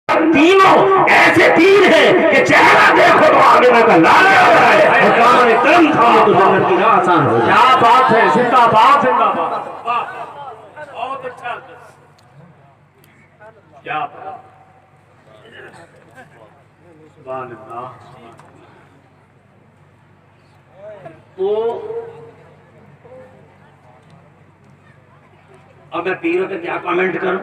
तीनों ऐसे तीर हैं कि चेहरा देखो तो आगे में लाल कर्म थामो तो जन्नत की राह आसान हो जाए। क्या बात है, जिंदाबाद जिंदाबाद, बहुत अच्छा, क्या बात। तो अब मैं पीरों पे क्या कमेंट करूं?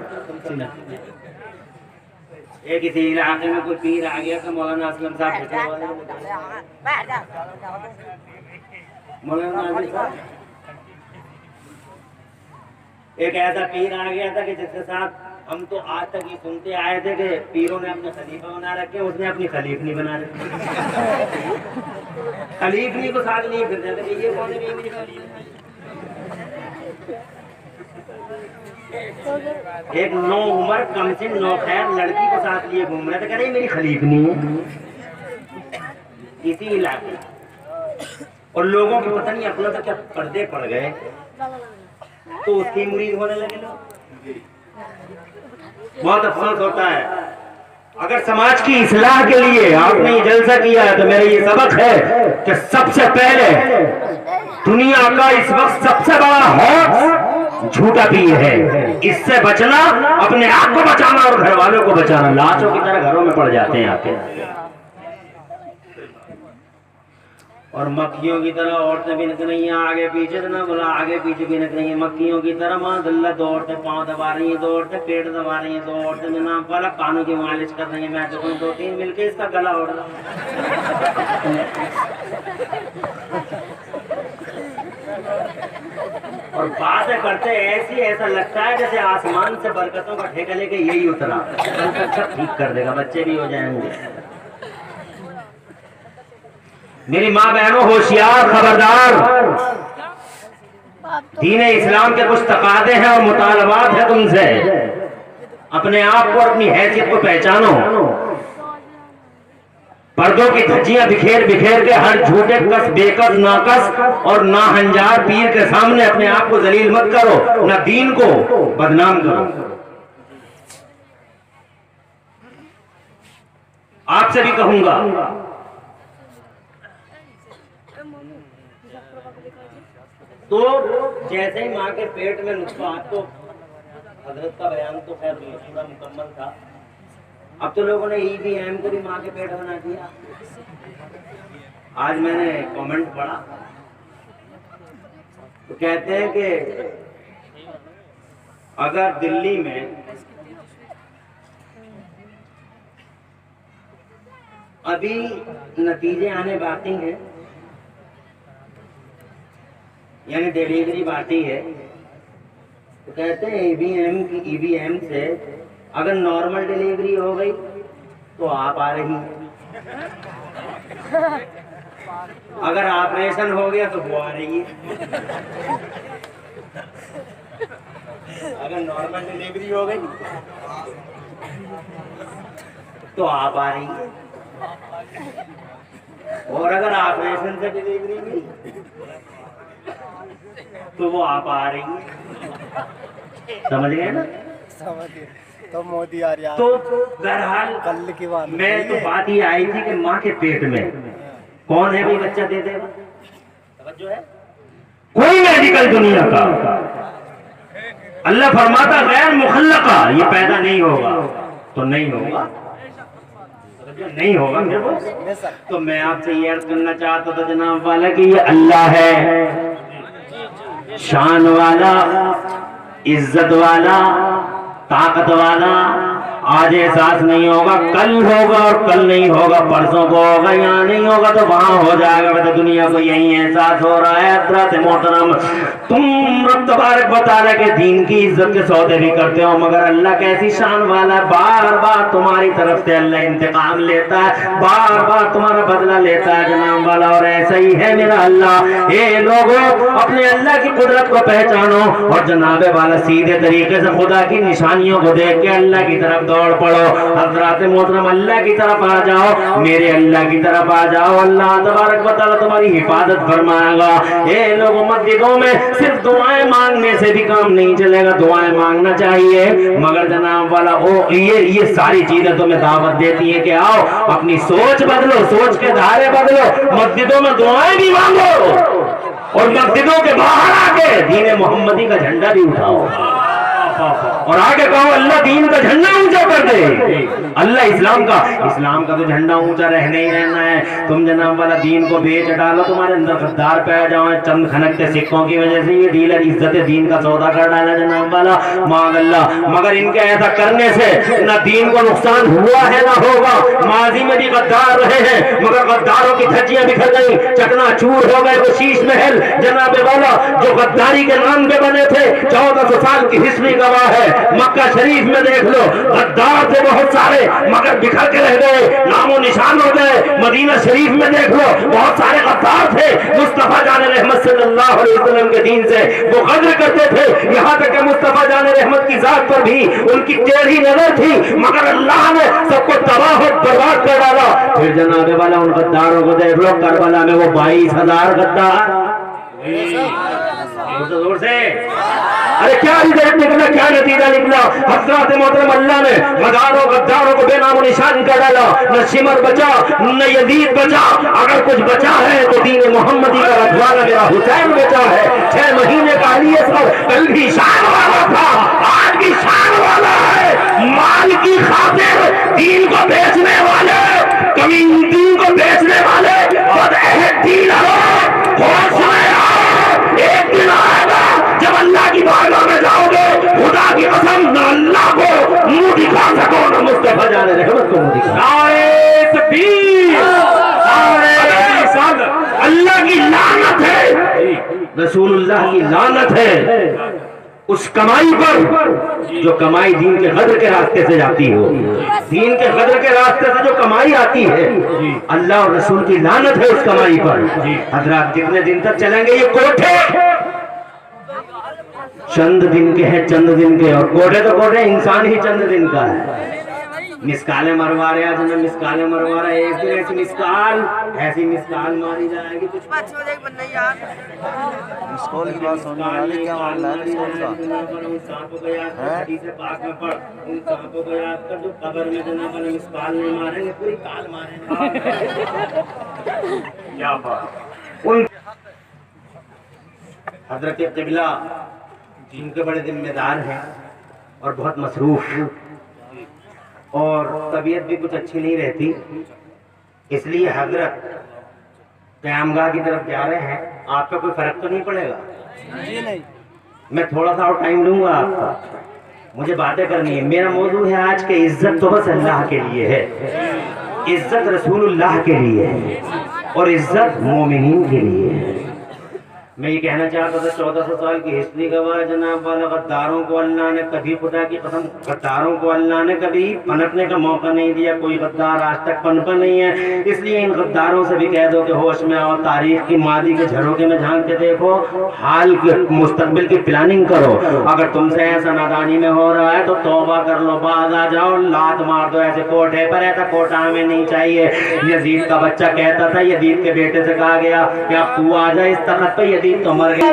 एक किसी इलाके में कोई पीर आ गया तो मौलाना असलम साहब एक ऐसा पीर आ गया था कि जिसके साथ हम तो आज तक ये सुनते आए थे कि पीरों ने अपने खलीफा बना रखे, उसने अपनी खलीफनी बना रखी। खलीफनी को साथ नहीं फिर जाते, ये कौन है मेरी खलीफनी? एक नौ उम्र कम से नौ खैर लड़की को साथ लिए घूम रहे थे, कह रहे मेरी खलीफनी है इसी इलाके। और लोगों के पता नहीं अपनों तक क्या पर्दे पड़ गए तो उसकी मुरीद होने लगे लोग। बहुत अफसोस होता है। अगर समाज की इस्लाह के लिए आपने ये जलसा किया है तो मेरा ये सबक है कि सबसे पहले दुनिया का इस वक्त सबसे बड़ा हौफ झूठा पीर है। इससे बचना, अपने आप को बचाना और घर वालों को बचाना। लाशों की तरह घरों में पड़ जाते हैं आके, और मक्खियों की तरह औरतें भी निक रही हैं आगे पीछे, तो ना बोला आगे पीछे भी निक रही हैं मक्खियों की तरह। माशाअल्लाह, दो औरतें पाँव दबा रही हैं, दो औरतें पेट दबा रही हैं, दो औरतें में नाम वाला कानों की मालिश कर रही हैं। मैं तो दो तीन मिलके इसका गला ओढ़ रहा हूं। और बातें करते ऐसी, ऐसा लगता है जैसे आसमान से बरकतों का ठेका लेके यही उतरा, अच्छा ठीक कर देगा, बच्चे भी हो जाएंगे। मेरी माँ बहनों होशियार, खबरदार। दीन इस्लाम के कुछ तकादे हैं और मुतालबात है तुमसे। अपने आप को, अपनी हैसियत को पहचानो। पर्दों की धज्जियां बिखेर बिखेर के हर झूठे कस, बेकस, नाकस और नाहंजार पीर के सामने अपने आप को जलील मत करो, ना दीन को बदनाम करो। आपसे भी कहूंगा, तो जैसे ही माँ के पेट में नुस्खा, तो हजरत का बयान तो खैर पूरा मुकम्मल था। अब तो लोगों ने EVM को भी माँ के पेट बना दिया। आज मैंने कमेंट पढ़ा तो कहते हैं कि अगर दिल्ली में अभी नतीजे आने बाकी हैं, यानी डिलीवरी बाकी है, तो कहते हैं EVM से अगर नॉर्मल डिलीवरी हो गई तो आप आ रही हैं, अगर ऑपरेशन हो गया तो वो आ रही है। अगर नॉर्मल डिलीवरी हो गई तो आप आ रही है, और अगर ऑपरेशन से डिलीवरी हुई तो वो आप आ रही है। समझ गए ना? समझ गए। तो मोदी आ रहा। तो बहरहाल कल की बात मैं तो बात ये आई थी कि माँ के पेट में कौन है भाई बच्चा दे देगा? जो है कोई मेडिकल दुनिया का, अल्लाह फरमाता गैर मुखल्लका, ये पैदा नहीं होगा तो नहीं होगा, नहीं होगा मेरे, तो मैं आपसे ये अर्ज करना चाहता था जनाब वाला कि ये अल्लाह है, शान वाला, इज्जत वाला, ताकत वाला। आज एहसास नहीं होगा, कल होगा, और कल नहीं होगा परसों को होगा, यहाँ नहीं होगा तो वहां हो जाएगा। वैसे दुनिया को यही एहसास हो रहा है। हज़रत मोहतरम, तुम रब तबारक बता रहे कि दीन की इज्जत के सौदे भी करते हो, मगर अल्लाह कैसी शान वाला है, बार बार तुम्हारी तरफ से अल्लाह इंतकाम लेता है, बार बार तुम्हारा बदला लेता है जनाब वाला। और ऐसा ही है मेरा अल्लाह। ये लोगों, अपने अल्लाह की कुदरत को पहचानो और जनाबे वाला सीधे तरीके से खुदा की निशानियों को देख के अल्लाह की तरफ दौड़ पड़ो, हजरात मोहतरम अल्लाह की तरफ आ जाओ, मेरे अल्लाह की तरफ आ जाओ, अल्लाह तबारक व तआला तुम्हारी हिफाजत फरमाएगा। ये लोगों मस्जिदों में सिर्फ दुआएं मांगने से भी काम नहीं चलेगा, दुआएं मांगना चाहिए, मगर जनाब वाला ओ ये सारी चीजें तुम्हें दावत देती है कि आओ अपनी सोच बदलो, सोच के धारे बदलो, मस्जिदों में दुआएं भी मांगो और मस्जिदों के बाहर आके दीन मोहम्मदी का झंडा भी उठाओ और आगे कहो अल्लाह दीन का झंडा ऊंचा कर दे। अल्लाह इस्लाम का तो झंडा ऊंचा रहना ही रहना है। तुम जनाब वाला दीन को बेच डालो, तुम्हारे अंदर गद्दार पै जाओ, चंद खनकते सिक्कों की वजह से ये डीलर इज्जत दीन का सौदा कर डाला जनाब वाला, मांग अल्लाह। मगर इनके ऐसा करने से न दीन को नुकसान हुआ है ना होगा। माजी में भी गद्दार रहे हैं मगर गद्दारों की धज्जियां बिखर गई, चकनाचूर हो गए वो शीश महल जनाब वाला जो गद्दारी के नाम पे बने थे। 1400 साल की हिस्ट्री गवाह है। मक्का शरीफ में देख लो, गद्दार थे बहुत सारे मगर बिखर के रह गए, नामो निशान हो गए। मदीना शरीफ में देख लो, बहुत सारे गद्दार थे, मुस्तफा जाने रहमत सल्लल्लाहु अलैहि वसल्लम के दीन से वो कद्र करते थे, यहाँ तक कि मुस्तफा जाने रहमत की जात पर भी उनकी टेढ़ी नजर थी, मगर अल्लाह ने सबको तबाह और बर्बाद कर डाला। फिर जनाबे वाला उन गद्दारों को देख लो, करबला में वो 22,000 गद्दार, जोर से अरे क्या रिजल्ट निकला, क्या नतीजा निकला। हज़रत मोहतरम अल्लाह ने हजारों गद्दारों को बेनामो निशान कर डाला, न शिमर बचा न यजीद बचा, अगर कुछ बचा है तो दीन मोहम्मदी का रखवाला मेरा हुसैन बचा है। 6 महीने का अली असगर कल भी शान वाला था, आज भी शान वाला है। माल की खातिर दीन को बेचने वाले, कभी दीन को बेचने वाले बदअहद डीलरों, होश में आओ, एक दिन आएगा जब अल्लाह की बारगाह में जाओगे, खुदा की कसम न अल्लाह को मुंह दिखा सको न मुस्तफा जाने रहमत को मुंह दिखा। नारे तकबीर, अल्लाह की लानत है, रसूलुल्लाह की लानत है उस कमाई पर जो कमाई दीन के कद्र के रास्ते से जाती हो। दीन के कद्र के रास्ते से जो कमाई आती है, अल्लाह और रसूल की लानत है उस कमाई पर। हजरात कितने दिन तक चलेंगे ये कोठे? चंद दिन के हैं, चंद दिन के, और कोठे तो कोठे, इंसान ही चंद दिन का है। मिसकाले मरवा रहे आज ना, मिसकाले मरवा रहे, एक दिन ऐसी मिसकाल मारी जाएगी कुछ स्कूल की बात सुनने वाले क्या मामला है स्कूल का? जो कब्र में जनाब मिसकाल नहीं मारेंगे, पूरी काल मारेंगे। क्या बात। उन हजरत क़िबला जिनके बड़े जिम्मेदार हैं और बहुत मसरूफ और तबीयत भी कुछ अच्छी नहीं रहती, इसलिए हजरत क़यामगाह की तरफ जा रहे हैं। आप पे कोई फर्क तो नहीं पड़ेगा? जी नहीं। मैं थोड़ा सा और टाइम लूंगा आपका, मुझे बातें करनी है। मेरा मौजू है आज के इज्जत तो बस अल्लाह के लिए है, इज्जत रसूलुल्लाह के लिए है और इज्जत मोमिनीन के लिए है। मैं ये कहना चाहता था 1400 साल की हिस्ट्री गवाह जनाब वाला, गद्दारों को अल्लाह ने कभी, खुदा की कसम, गद्दारों को अल्लाह ने कभी पनपने का मौका नहीं दिया। कोई गद्दार आज तक पनपा नहीं है। इसलिए इन गद्दारों से भी कह दो कि होश में आओ, तारीख की मादी के झरोके में झांक के देखो, हाल के मुस्तकबिल की प्लानिंग करो। अगर तुमसे ऐसा नादानी में हो रहा है तो तौबा कर लो, बाज आ जाओ, लात मार दो ऐसे कोठे पर। ऐसा कोठा हमें नहीं चाहिए। यजीद का बच्चा कहता था, यजीद के बेटे से कहा गया कि अब तू आ जाए इस तख्त पे, तो मर गया।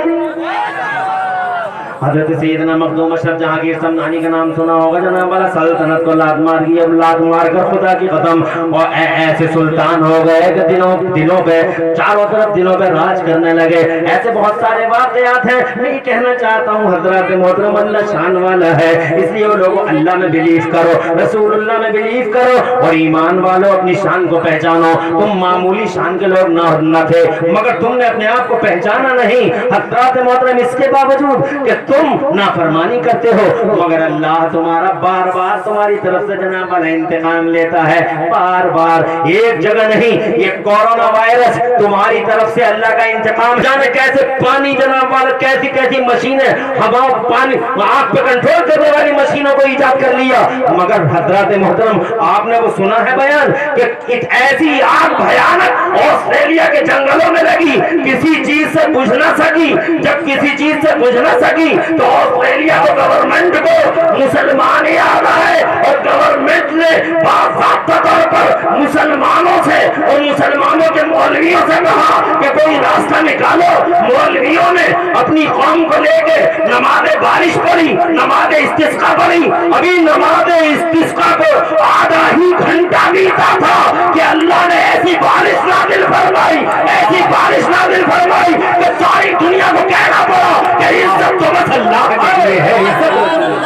हजरत सैयदना मखदूम अशरफ जहांगीर समनानी का नाम सुना होगा जनाब वाला, सल्तनत को लात मार दी, अब लात मार कर खुदा की कसम और ऐसे सुल्तान हो गए कि दिलों पे चारों तरफ दिलों पे राज करने लगे। ऐसे बहुत सारे वाकयात हैं। मैं ये कहना चाहता हूँ हजरत मोहतरम अल्लाह शान वाला है, इसलिए वो लोगों अल्लाह में बिलीव करो, रसूलुल्लाह में बिलीव करो और ईमान वालों अपनी शान को पहचानो। तुम मामूली शान के लोग न थे मगर तुमने अपने आप को पहचाना नहीं। हजरत मोहतरम इसके बावजूद कि तुम नाफरमानी करते हो मगर अल्लाह तुम्हारा बार बार तुम्हारी तरफ से जनाब वाला इंतकाम लेता है, बार बार, एक जगह नहीं। ये कोरोना वायरस तुम्हारी तरफ से अल्लाह का इंतकाम, जाने कैसे पानी जनाब वाला, कैसी कैसी मशीनें, हवा, पानी, आग पे कंट्रोल करने वाली मशीनों को ईजाद कर लिया। मगर हजरत मोहतरम आपने वो सुना है बयान कि ऐसी आग भयानक ऑस्ट्रेलिया के जंगलों में लगी, किसी चीज से बुझ ना सकी। जब किसी चीज से बुझ ना सकी तो ऑस्ट्रेलिया को गवर्नमेंट को मुसलमान याद आए और गवर्नमेंट ने बाकायदा तौर पर मुसलमानों से और मुसलमानों के मौलवियों से कहा कि कोई रास्ता निकालो। मौलवियों ने अपनी कौम को लेके नमाज़े बारिश पढ़ी, नमाज़े इस्तिस्का पढ़ी। अभी नमाज़े इस्तिस्का को आधा ही घंटा बीता था कि अल्लाह ने ऐसी बारिश नाज़िल फरमाई, ऐसी बारिश नाज़िल फरमाई कि सारी दुनिया को कहना पड़ा कि इज्जत तो बस अल्लाह के लिए है।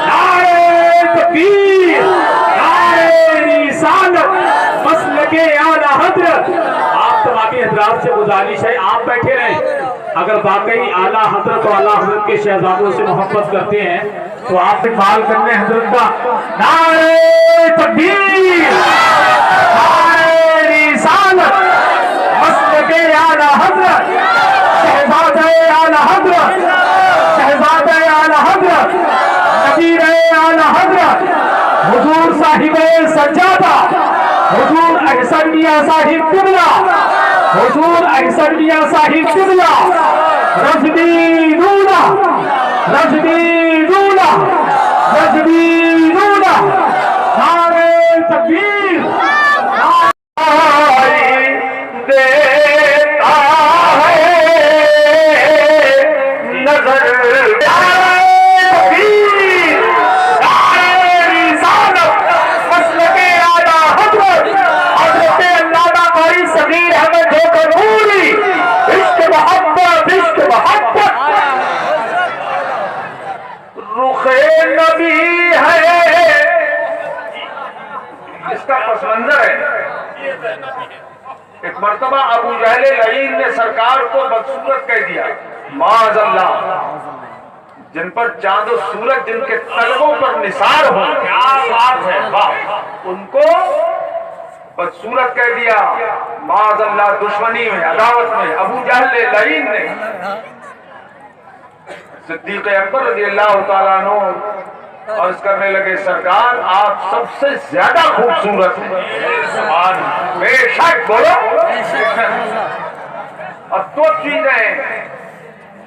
नारे तकबीर, नारे रिसालत, मसलके आला हज़रत। आप तमामी हज़रात से गुजारिश है आप बैठे रहें। अगर वाकई आला हज़रत और आला हज़रत के शहजादों से मोहब्बत करते हैं तो आप इकबाल करने हज़रत का नारे तकबीर, नारे रिसालत, मसलके आला हज़रत, शहजादे आला हज़रत, शहजादे आला हज़रत, नबीर आला हज़रत, हुजूर साहिबे सज्जादा, हुजूर अहसन मियां साहिब किबला, हुजूर अहसन मियां साहिब किबला, रजवी नूना, रजवी नूना, रजवी नूना। नारे तकबीर, देता है नजर, नबी है इसका पसमंजर है। एक मर्तबा अबू जहल लईन ने सरकार को बदसूरत कह दिया, माअज़ल्लाह, जिन पर चांद और सूरज जिनके तलवों पर निसार हो, क्या बात है, वाह, उनको बदसूरत कह दिया, माअज़ल्लाह, दुश्मनी में, अदावत में। अबू जहल लईन ने सिद्दीक़ अकबर रज़ियल्लाहु ताला अन्हु अर्ज करने लगे, सरकार आप सबसे ज्यादा खूबसूरत हैं। बेशक, बोलो। अब दो चीजें,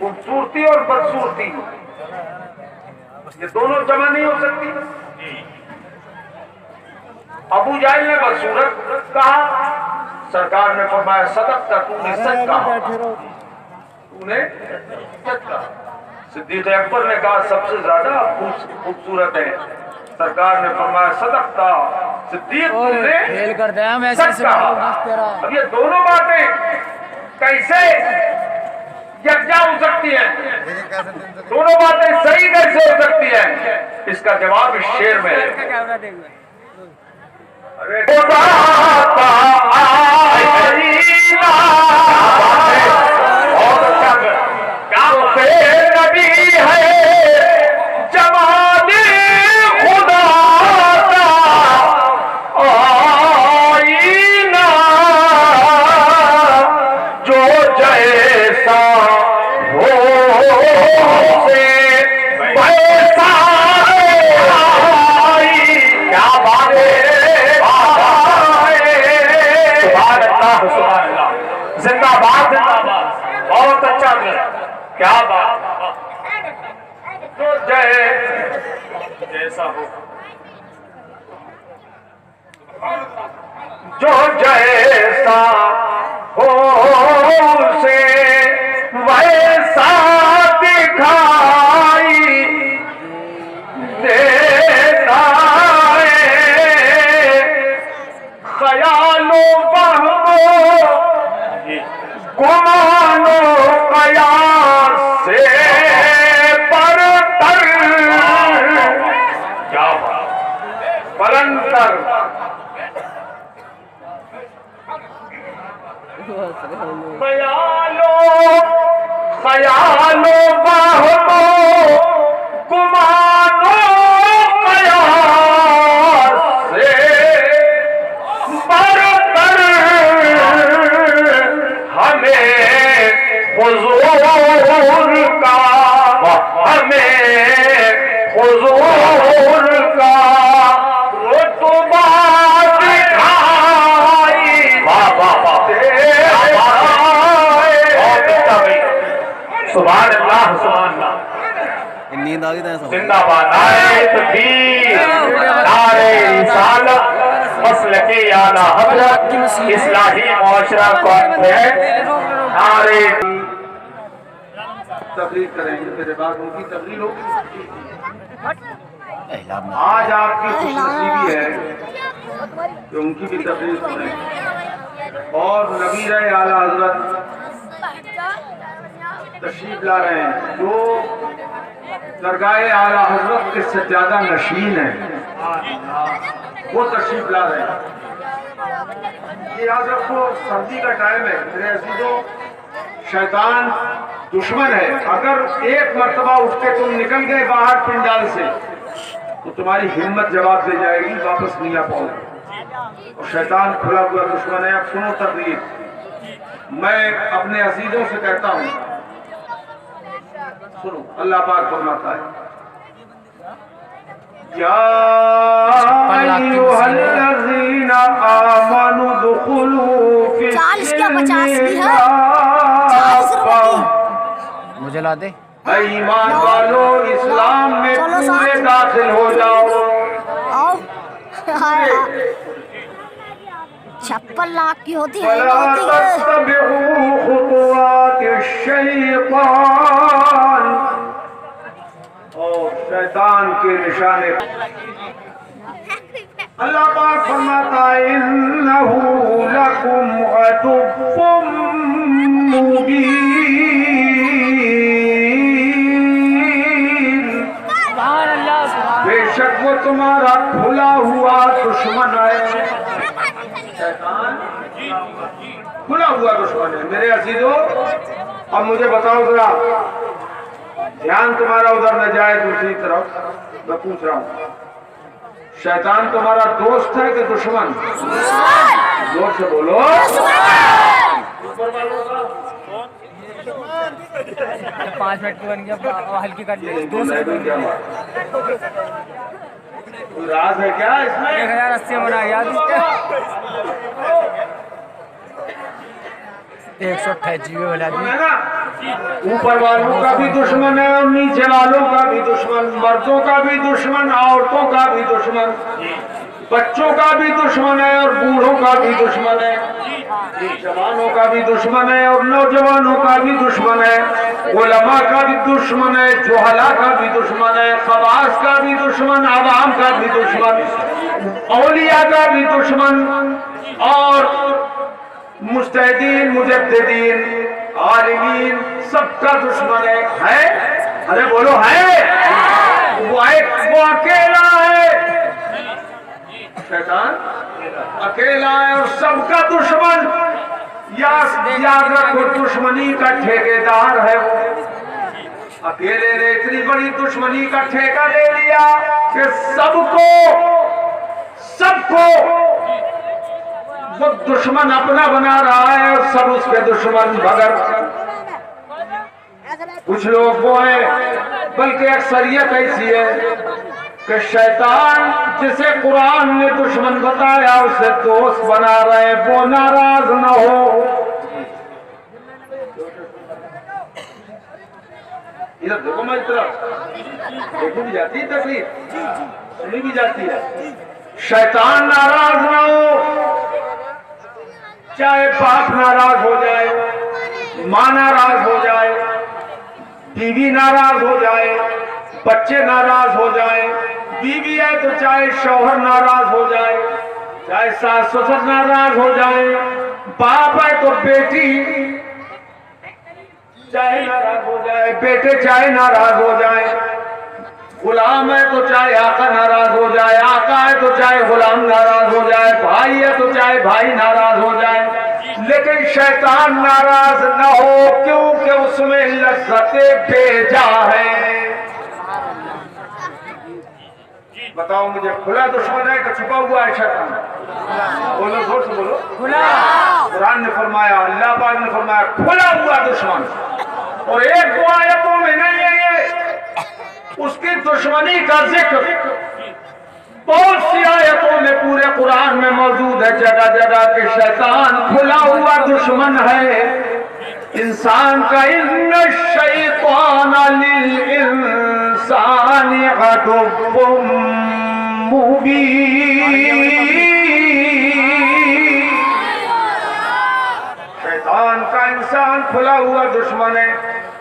खूबसूरती और बदसूरती, ये दोनों जमा नहीं हो सकती। अबू जाहिल ने बदसूरत कहा, सरकार ने फरमाया सदक़ता, तूने सच कहा, तूने सच कहा। सिद्दीक़ अकबर ने कहा सबसे ज्यादा खूबसूरत है, सरकार ने फरमाया सदक़ता, सिद्दीक़ तुमने सच कहा। अब ये दोनों बातें कैसे यकजा हो सकती हैं, दोनों बातें सही कैसे हो सकती हैं, इसका जवाब इस शेर में है। अरे जिंदाबाद, जिंदाबाद, बहुत अच्छा, क्या बात, तो जैसा हो, जो जैसा हो उसे वैसा दिखाई देता है, ख्यालों वहमों गुमानो कयास से परतर, क्या परंतर, ख्यालो वहमो गुमानो कयास से परतर, हमें हुजूर का, हमें हुजूर का रुतबा दिखाई सुभान अल्लाह, सुभान अल्लाह। जिंदागी दें सब जिंदाबाद नारे तकबीर नारे रिसालत मसलके आला हज़रत इस्लाही मुआशरा कॉन्फ्रेंस नारे तकरीर करेंगे। मेरे बाद उनकी तकरीर होगी। आज आपकी खुशनसीबी है कि उनकी भी तकरीर सुने और नबी आला हज़रत तशरीफ ला रहे हैं जो दरगाह आला हज़रत के सज्जादा नशीन है, वो तशरीफ ला रहे हैं। ये याद रखो, सर्दी का टाइम है मेरे अजीजों, शैतान दुश्मन है। अगर एक मर्तबा उठ के तुम निकल गए बाहर पिंडाल से तो तुम्हारी हिम्मत जवाब दे जाएगी, वापस नहीं आ पाओगे। और शैतान खुला हुआ दुश्मन है। अब सुनो तकरीर, मैं अपने अजीजों से कहता हूँ, सुनो। अल्लाह पाक फरमाता है, या अय्युहल्लज़ीना आमनू दुखुलू फी 40 क्या 50 की है, 40 रुपए की। मुझे ला दे। ईमान वालों, इस्लाम में पूरे दाखिल हो जाओ। आओ 56 लाख की होती है, वला तत्तबिऊ खुतुवातिश-शैतान, और शैतान के निशाने। अल्लाह पाक फरमाता है, इन्नहू लकुम अदुव्वुम मुबीन, बेशक वो तुम्हारा खुला हुआ दुश्मन है। शैतान खुला हुआ दुश्मन है। मेरे अजीजों, अब मुझे बताओ जरा, ध्यान तुम्हारा उधर न जाए दूसरी तरफ। मैं पूछ रहा हूँ, शैतान तुम्हारा दोस्त है कि दुश्मन? जोर से बोलो। 5 मिनट की बन गया, हल्की कर ली। कोई राज है क्या इसमें? 1080 बना याद 128 GB वाला है ना? ऊपर वालों का भी दुश्मन है और नीचे वालों का भी दुश्मन, मर्दों का भी दुश्मन, औरतों का भी दुश्मन, बच्चों का भी दुश्मन है और बूढ़ों का भी दुश्मन है, जवानों का भी दुश्मन है और नौजवानों का भी दुश्मन है, उलमा का भी दुश्मन है, जुहला का भी दुश्मन है, खवास का भी दुश्मन, आवाम का भी दुश्मन, औलिया का भी दुश्मन, और मुस्तहिदीन, मुजद्दिदीन, आलिमीन, सबका दुश्मन है? अरे बोलो है? वो अकेला है। शैतान अकेला है और सबका दुश्मन। याद रखो, दुश्मनी का ठेकेदार है वो। अकेले ने इतनी बड़ी दुश्मनी का ठेका ले लिया कि सबको वो दुश्मन अपना बना रहा है और सब उसके दुश्मन। मगर कुछ लोग वो है, बल्कि अक्सरियत ऐसी है कि शैतान जिसे कुरान ने दुश्मन बताया उसे दोस्त बना रहे, वो नाराज न हो। इधर देखो, मैं तरफ देखी भी जाती है तकलीफ, सुनी भी जाती है। शैतान नाराज न हो, चाहे बाप नाराज हो जाए, माँ नाराज हो जाए, बीवी नाराज हो जाए, बच्चे नाराज हो जाए, बीवी है तो चाहे शौहर नाराज हो जाए, चाहे सास ससुर नाराज हो जाए, बाप है तो बेटी चाहे नाराज हो जाए, बेटे चाहे नाराज हो जाए, गुलाम है तो चाहे आका नाराज हो जाए, आका है तो चाहे गुलाम नाराज हो जाए, भाई है तो चाहे भाई नाराज हो जाए, लेकिन शैतान नाराज न हो, क्योंकि उसमें लज्जतें बेजा है। बताओ मुझे, खुला दुश्मन है कि छुपा हुआ है शैतान? बोलो, जोर से बोलो। खुला। कुरान ने फरमाया, अल्लाह पाक ने फरमाया, खुला हुआ दुश्मन। और एक दो आयतों में नहीं है ये, उसकी दुश्मनी का जिक्र बहुत सी आयतों में पूरे कुरान में मौजूद है। जगह जगह के शैतान खुला हुआ दुश्मन है इंसान का। इन्न शैतान लिल लिल्लिन्सानि अदुव्वुम मुबीन। शैतान का इंसान खुला हुआ दुश्मन है,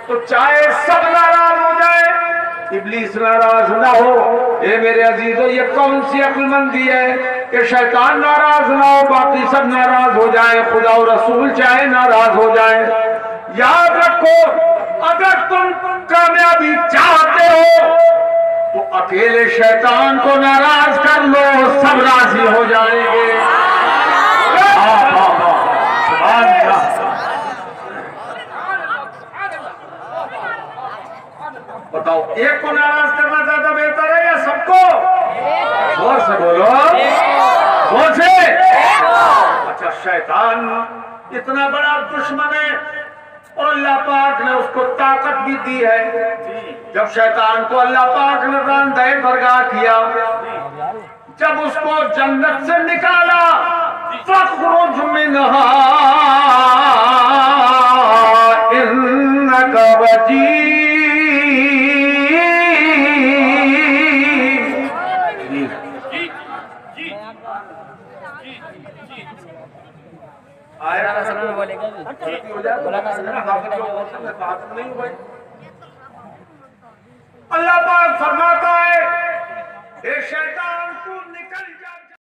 तो चाहे सब नाराज हो जाए, इब्लीस नाराज ना हो। ये मेरे अजीजों, ये कौन सी अक्लमंदी है कि शैतान नाराज ना हो, बाकी सब नाराज हो जाए, खुदा और रसूल चाहे नाराज हो जाए। याद रखो, अगर तुम कामयाबी चाहते हो तो अकेले शैतान को नाराज कर लो, सब राजी हो जाएंगे। बताओ, एक को नाराज करना ज्यादा बेहतर है या सबको? जोर से बोलो, जोर से। अच्छा, शैतान इतना बड़ा दुश्मन है और अल्लाह पाक ने उसको ताकत भी दी है। जब शैतान को अल्लाह पाक ने रांदे बरगाह किया, जब उसको जन्नत से निकाला, फख्रुज मिनहा इन्नका रजीम। अल्लाह पाक फरमाता है, हे शैतान तू निकल जा।